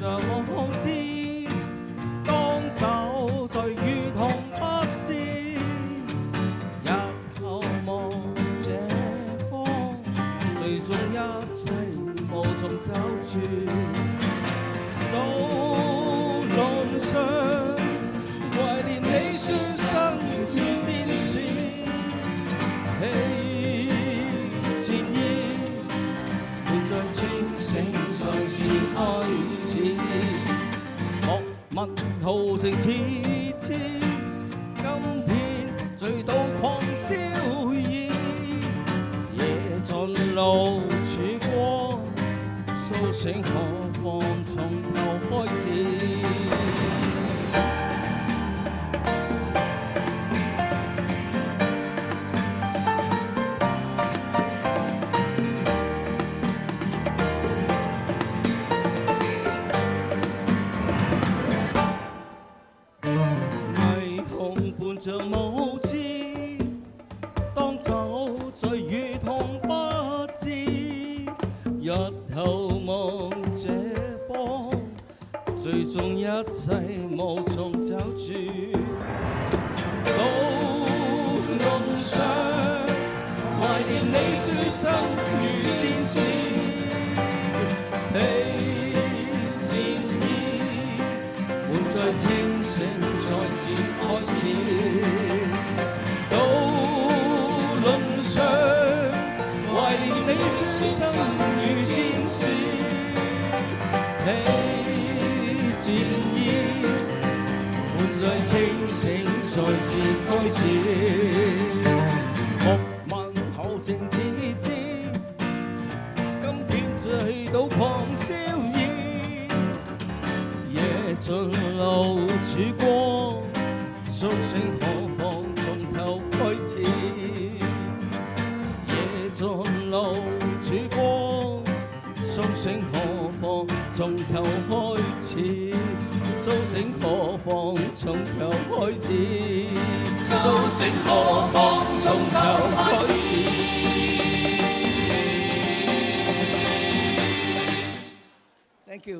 着無知，當走在如同不知，日後望這方，最終一切無從找住。道路上懷念你說生如戰士，戰意會再清醒，再次開始。莫問豪情似箭，今天醉到狂燒意，夜盡路曙光，甦醒何妨從頭開始。伴着無知，當走在如同不知，日後望這方，最終一切無從找住。道路上懷念你說生如戰士，戰意會再清醒，再次開始。道路上懷念你說生如戰士，戰意會再清醒，再次開始。莫問豪情似箭，今天醉到狂燒意，夜盡路曙光，甦醒何妨從頭開始。夜盡路曙光，甦醒何妨從頭開始。甦醒何妨從頭開始。甦醒何妨從頭開始。Thank you。